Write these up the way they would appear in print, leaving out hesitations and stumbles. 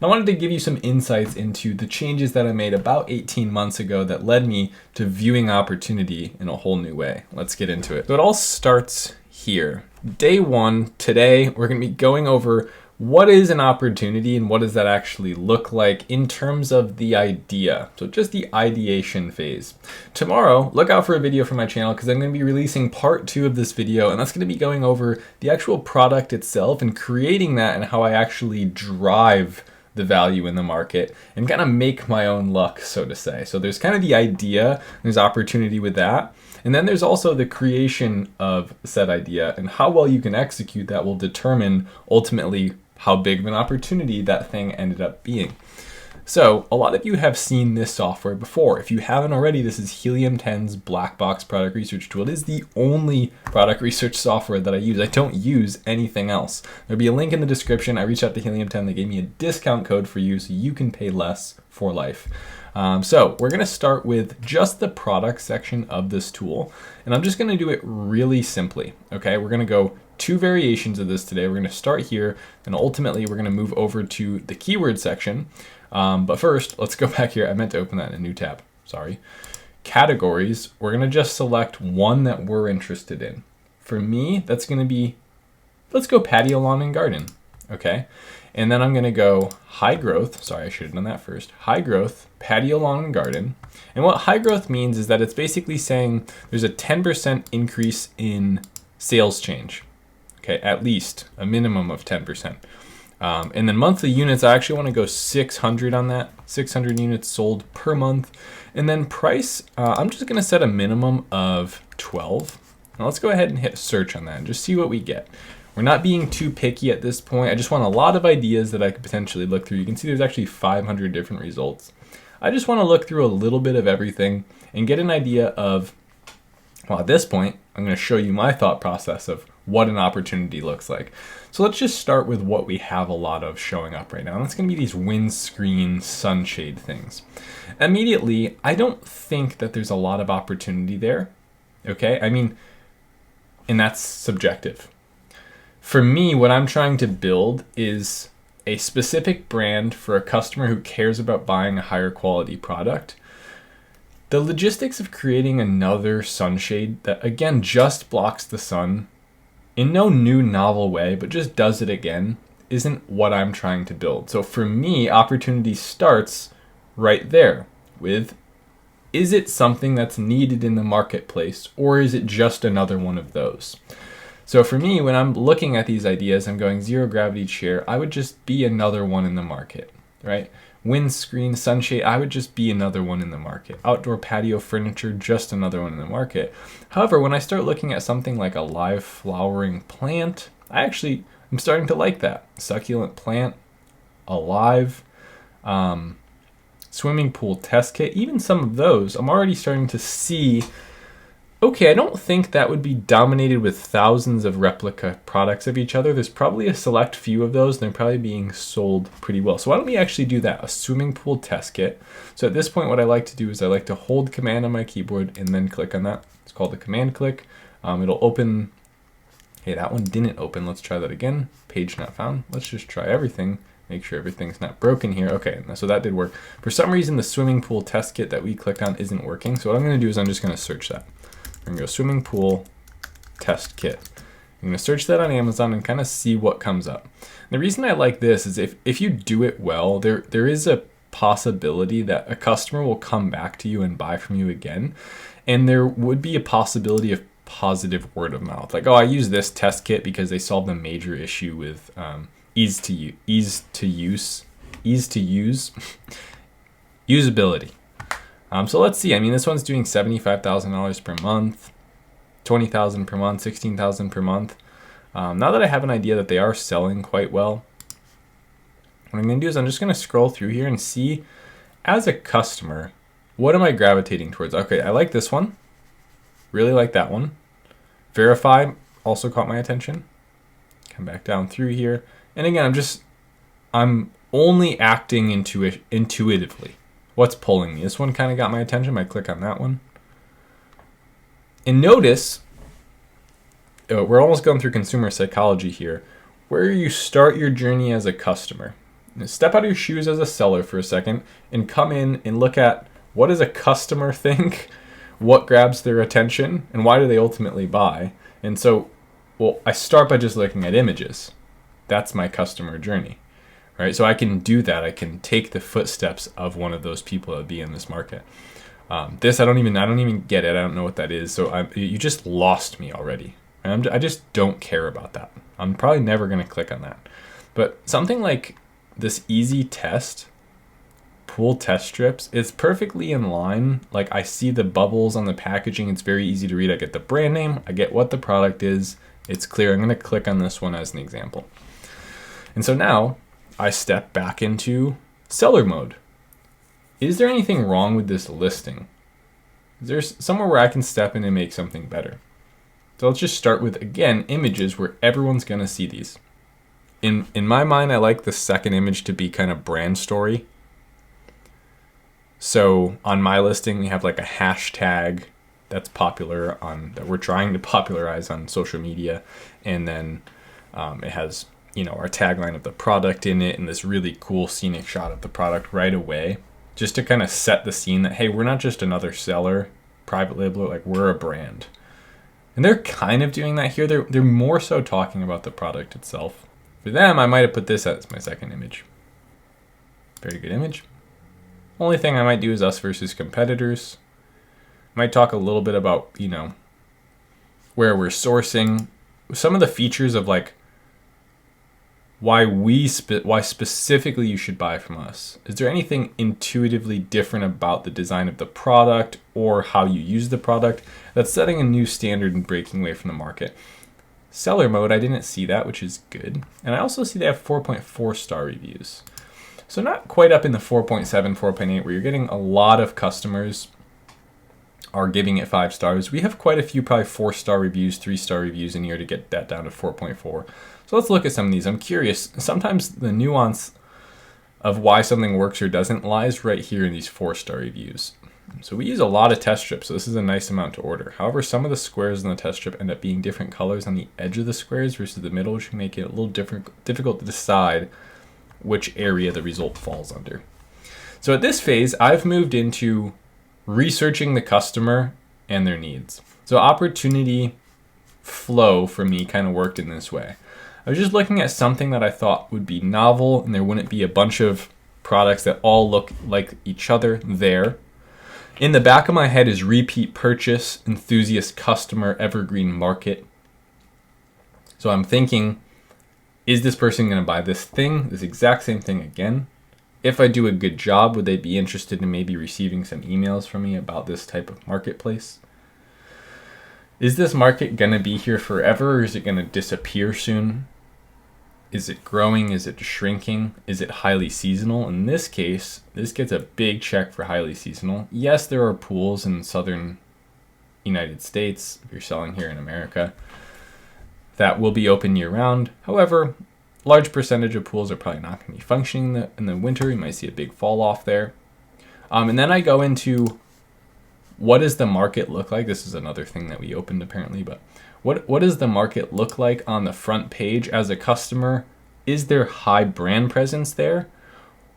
I wanted to give you some insights into the changes that I made about 18 months ago that led me to viewing opportunity in a whole new way. Let's get into it. So it all starts here. Day one, today, we're going to be going over what is an opportunity and what does that actually look like in terms of the idea. So just the ideation phase. Tomorrow, look out for a video from my channel because I'm going to be releasing part 2 of this video, and that's going to be going over the actual product itself and creating that and how I actually drive the value in the market and kind of make my own luck, so to say. So there's kind of the idea, there's opportunity with that. And then there's also the creation of said idea, and how well you can execute that will determine ultimately how big of an opportunity that thing ended up being. So a lot of you have seen this software before. If you haven't already, this is Helium 10's black box product research tool. It is the only product research software that I use. I don't use anything else. There'll be a link in the description. I reached out to Helium 10. They gave me a discount code for you so you can pay less for life. So we're going to start with just the product section of this tool. And I'm just going to do it really simply. Okay, we're going to go 2 variations of this today. We're going to start here, and ultimately we're going to move over to the keyword section. But first, let's go back here. I meant to open that in a new tab. Sorry. Categories. We're going to just select one that we're interested in. For me, that's going to be, let's go patio, lawn, and garden. Okay. And then I'm going to go high growth. Sorry, I should have done that first. High growth, patio, lawn, and garden. And what high growth means is that it's basically saying there's a 10% increase in sales change. Okay, at least a minimum of 10%. And then monthly units, I actually want to go 600 on that, 600 units sold per month. And then price, I'm just going to set a minimum of 12. Now let's go ahead and hit search on that and just see what we get. We're not being too picky at this point. I just want a lot of ideas that I could potentially look through. You can see there's actually 500 different results. I just want to look through a little bit of everything and get an idea of, well, at this point, I'm going to show you my thought process of what an opportunity looks like. So let's just start with what we have a lot of showing up right now. And that's going to be these windscreen sunshade things. Immediately, I don't think that there's a lot of opportunity there. Okay, I mean, and that's subjective. For me, what I'm trying to build is a specific brand for a customer who cares about buying a higher quality product. The logistics of creating another sunshade that, again, just blocks the sun in no new novel way, but just does it again, isn't what I'm trying to build. So for me, opportunity starts right there with, is it something that's needed in the marketplace, or is it just another one of those? So for me, when I'm looking at these ideas, I'm going zero gravity chair, I would just be another one in the market, right? Windscreen, sunshade, I would just be another one in the market. Outdoor patio furniture, just another one in the market. However, when I start looking at something like a live flowering plant, I'm starting to like that. Succulent plant, alive, swimming pool test kit, even some of those, I'm already starting to see, okay, I don't think that would be dominated with thousands of replica products of each other. There's probably a select few of those, and they're probably being sold pretty well. So why don't we actually do that? A swimming pool test kit. So at this point, what I like to do is I like to hold command on my keyboard and then click on that. It's called the command click. It'll open. Hey, that one didn't open. Let's try that again. Page not found. Let's just try everything. Make sure everything's not broken here. Okay, so that did work. For some reason, the swimming pool test kit that we clicked on isn't working. So what I'm going to do is I'm just going to search that. I'm going to go swimming pool test kit. I'm going to search that on Amazon and kind of see what comes up. And the reason I like this is if you do it well, there is a possibility that a customer will come back to you and buy from you again. And there would be a possibility of positive word of mouth. Like, oh, I use this test kit because they solved a major issue with ease to use, usability. So let's see. I mean, this one's doing $75,000 per month, $20,000 per month, $16,000 per month. Now that I have an idea that they are selling quite well, what I'm going to do is I'm just going to scroll through here and see, as a customer, what am I gravitating towards? Okay, I like this one. Really like that one. Verify also caught my attention. Come back down through here. And again, I'm only acting intuitively. What's pulling me? This one kind of got my attention. I click on that one. And notice, we're almost going through consumer psychology here, where you start your journey as a customer. Step out of your shoes as a seller for a second and come in and look at what does a customer think, what grabs their attention, and why do they ultimately buy. And so, well, I start by just looking at images. That's my customer journey, right? So I can do that. I can take the footsteps of one of those people that would be in this market. This I don't even get it. I don't know what that is. So you just lost me already. I just don't care about that. I'm probably never going to click on that. But something like this easy test, pool test strips, is perfectly in line. Like I see the bubbles on the packaging. It's very easy to read. I get the brand name. I get what the product is. It's clear. I'm going to click on this one as an example. And so now I step back into seller mode. Is there anything wrong with this listing? Is there somewhere where I can step in and make something better? So let's just start with, again, images where everyone's going to see these. In my mind, I like the second image to be kind of brand story. So on my listing, we have like a hashtag that's popular that we're trying to popularize on social media. And then it has, our tagline of the product in it and this really cool scenic shot of the product right away, just to kind of set the scene that, hey, we're not just another seller, private labeler, like we're a brand. And they're kind of doing that here. They're more so talking about the product itself. For them, I might have put this as my second image. Very good image. Only thing I might do is us versus competitors. Might talk a little bit about, where we're sourcing, some of the features of like why specifically you should buy from us. Is there anything intuitively different about the design of the product or how you use the product that's setting a new standard and breaking away from the market? Seller mode, I didn't see that, which is good. And I also see they have 4.4 star reviews. So not quite up in the 4.7, 4.8, where you're getting a lot of customers are giving it 5 stars. We have quite a few probably 4-star reviews, 3-star reviews in here to get that down to 4.4. So let's look at some of these. I'm curious. Sometimes the nuance of why something works or doesn't lies right here in these 4-star reviews. So we use a lot of test strips, so this is a nice amount to order. However, some of the squares in the test strip end up being different colors on the edge of the squares versus the middle, which can make it a little difficult to decide which area the result falls under. So at this phase, I've moved into researching the customer and their needs. So opportunity flow for me kind of worked in this way. I was just looking at something that I thought would be novel and there wouldn't be a bunch of products that all look like each other there. In the back of my head is repeat purchase, enthusiast customer, evergreen market. So I'm thinking, is this person going to buy this thing, this exact same thing again? If I do a good job, would they be interested in maybe receiving some emails from me about this type of marketplace? Is this market going to be here forever, or is it going to disappear soon? Is it growing? Is it shrinking? Is it highly seasonal? In this case, this gets a big check for highly seasonal. Yes, there are pools in southern United States, if you're selling here in America, that will be open year-round. However, large percentage of pools are probably not going to be functioning in the winter. You might see a big fall off there. And then I go into what does the market look like? This is another thing that we opened apparently, but what does the market look like on the front page as a customer? Is there high brand presence there?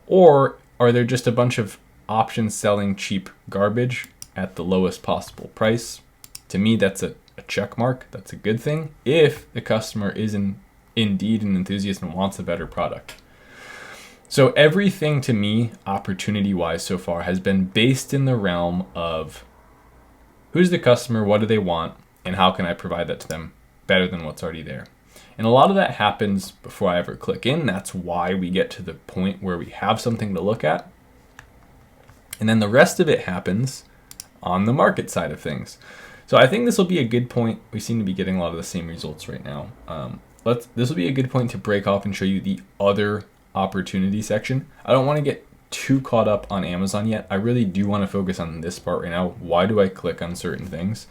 Or are there just a bunch of options selling cheap garbage at the lowest possible price? To me, that's a check mark. That's a good thing if the customer is indeed an enthusiast and wants a better product. So everything to me, opportunity-wise so far, has been based in the realm of who's the customer, what do they want, and how can I provide that to them better than what's already there. And a lot of that happens before I ever click in. That's why we get to the point where we have something to look at. And then the rest of it happens on the market side of things. So I think this will be a good point. We seem to be getting a lot of the same results right now. This will be a good point to break off and show you the other opportunity section. I don't want to get too caught up on Amazon yet. I really do want to focus on this part right now. Why do I click on certain things?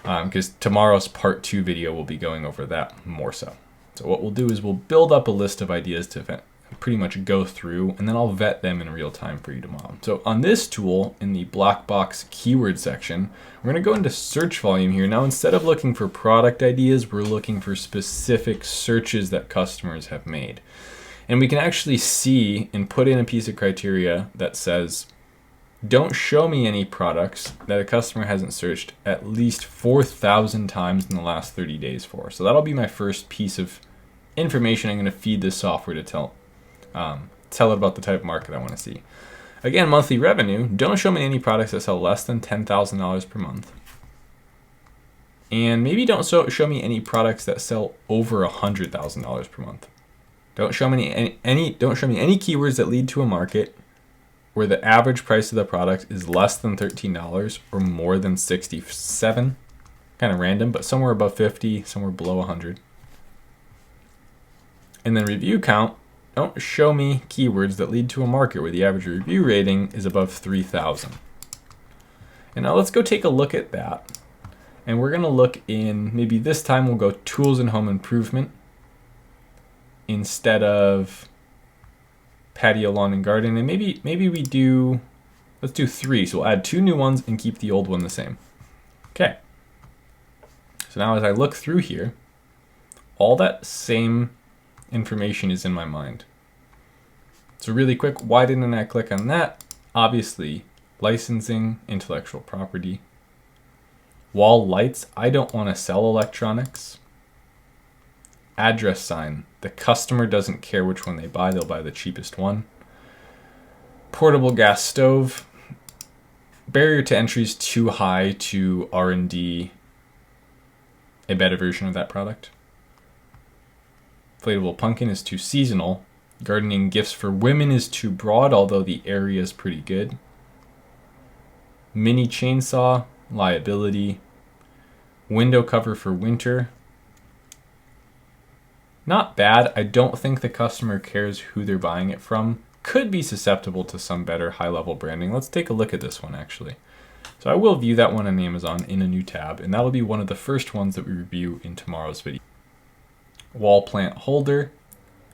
Because tomorrow's part 2 video will be going over that more so. So what we'll do is we'll build up a list of ideas to pretty much go through, and then I'll vet them in real time for you tomorrow. So on this tool, in the black box keyword section, we're going to go into search volume here. Now, instead of looking for product ideas, we're looking for specific searches that customers have made. And we can actually see and put in a piece of criteria that says, don't show me any products that a customer hasn't searched at least 4,000 times in the last 30 days for. So that'll be my first piece of information I'm going to feed this software to tell it about the type of market I want to see. Again, monthly revenue, don't show me any products that sell less than $10,000 per month. And maybe don't show me any products that sell over $100,000 per month. Don't show me any keywords that lead to a market where the average price of the product is less than $13 or more than 67. Kind of random, but somewhere above 50, somewhere below 100. And then review count, don't show me keywords that lead to a market where the average review rating is above 3,000. And now let's go take a look at that. And we're going to look in, maybe this time we'll go tools and home improvement instead of patio, lawn, and garden. And maybe let's do 3. So we'll add 2 new ones and keep the old one the same. Okay. So now as I look through here, all that same information is in my mind. So really quick, why didn't I click on that? Obviously, licensing, intellectual property. Wall lights, I don't want to sell electronics. Address sign, the customer doesn't care which one they buy, they'll buy the cheapest one. Portable gas stove, barrier to entry is too high to R&D a better version of that product. Inflatable pumpkin is too seasonal. Gardening gifts for women is too broad, although the area is pretty good. Mini chainsaw, liability. Window cover for winter. Not bad. I don't think the customer cares who they're buying it from. Could be susceptible to some better high-level branding. Let's take a look at this one, actually. So I will view that one on Amazon in a new tab, and that'll be one of the first ones that we review in tomorrow's video. Wall plant holder.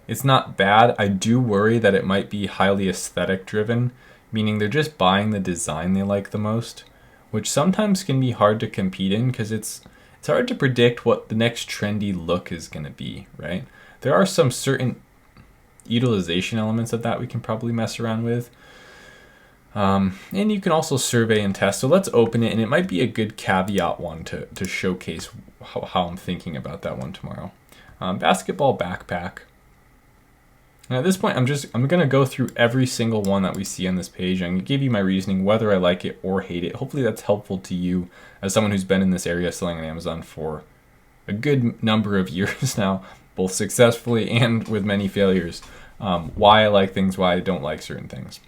It's not bad. I do worry that it might be highly aesthetic driven, meaning they're just buying the design they like the most, which sometimes can be hard to compete in because it's hard to predict what the next trendy look is going to be, right? There are some certain utilization elements of that we can probably mess around with. And you can also survey and test. So let's open it, and it might be a good caveat one to showcase how I'm thinking about that one tomorrow. Basketball backpack. And at this point, I'm going to go through every single one that we see on this page. I'm going to give you my reasoning, whether I like it or hate it. Hopefully that's helpful to you as someone who's been in this area selling on Amazon for a good number of years now, both successfully and with many failures. Why I like things, why I don't like certain things.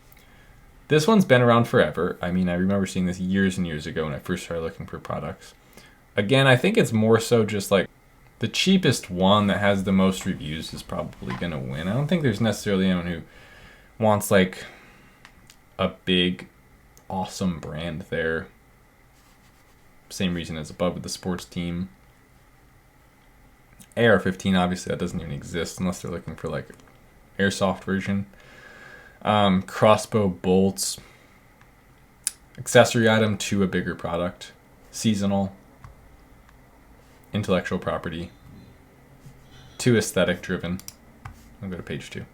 This one's been around forever. I mean, I remember seeing this years and years ago when I first started looking for products. Again, I think it's more so just like the cheapest one that has the most reviews is probably going to win. I don't think there's necessarily anyone who wants like a big, awesome brand there. Same reason as above with the sports team. AR-15, obviously that doesn't even exist unless they're looking for like airsoft version. Crossbow bolts. Accessory item to a bigger product. Seasonal. Intellectual property. Too aesthetic driven. I'll go to page 2.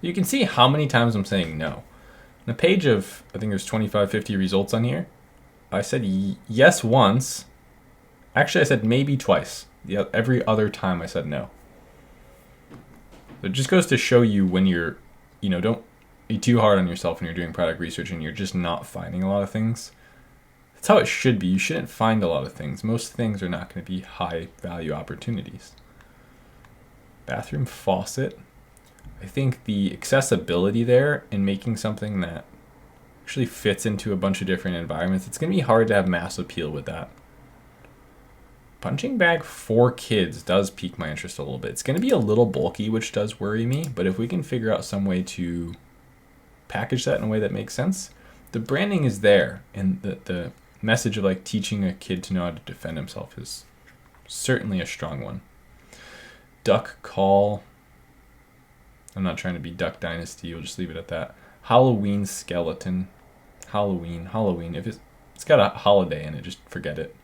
You can see how many times I'm saying no. On a page of, I think there's 25, 50 results on here. I said yes once. Actually, I said maybe twice. Every other time I said no. It just goes to show you when you're, don't be too hard on yourself when you're doing product research and you're just not finding a lot of things. That's how it should be. You shouldn't find a lot of things. Most things are not going to be high value opportunities. Bathroom faucet. I think the accessibility there and making something that actually fits into a bunch of different environments, it's going to be hard to have mass appeal with that. Punching bag for kids does pique my interest a little bit. It's going to be a little bulky, which does worry me, but if we can figure out some way to package that in a way that makes sense, the branding is there, and the message of like teaching a kid to know how to defend himself is certainly a strong one. Duck call. I'm not trying to be Duck Dynasty. We'll just leave it at that. Halloween skeleton. Halloween. If it's got a holiday in it, just forget it.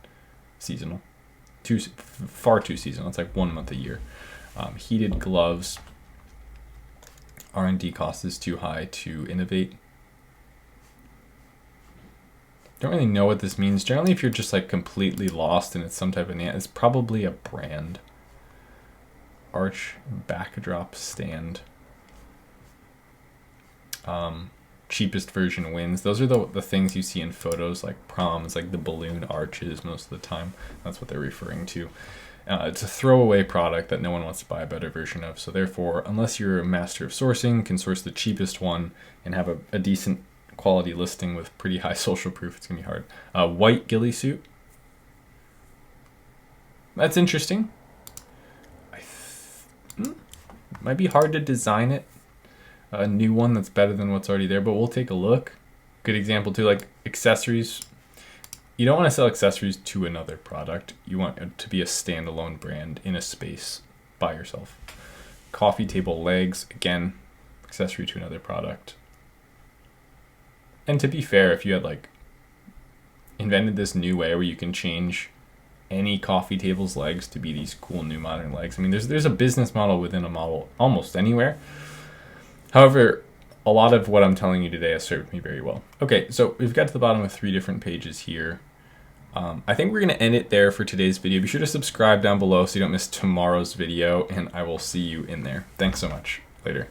Seasonal. Far too seasonal. It's like 1 month a year. Heated gloves. R&D cost is too high to innovate. Don't really know what this means. Generally, if you're just like completely lost and it's some type of it's probably a brand. Arch backdrop stand. Cheapest version wins. Those are the things you see in photos like proms, like the balloon arches most of the time. That's what they're referring to. It's a throwaway product that no one wants to buy a better version of. So therefore, unless you're a master of sourcing, can source the cheapest one and have a decent quality listing with pretty high social proof, it's gonna be hard. White ghillie suit. That's interesting. Might be hard to design it. A new one that's better than what's already there, but we'll take a look. Good example too, like accessories. You don't want to sell accessories to another product. You want it to be a standalone brand in a space by yourself. Coffee table legs, again, accessory to another product. And to be fair, if you had like invented this new way where you can change any coffee table's legs to be these cool new modern legs. I mean, there's a business model within a model almost anywhere. However, a lot of what I'm telling you today has served me very well. Okay, so we've got to the bottom of 3 different pages here. I think we're going to end it there for today's video. Be sure to subscribe down below so you don't miss tomorrow's video, and I will see you in there. Thanks so much. Later.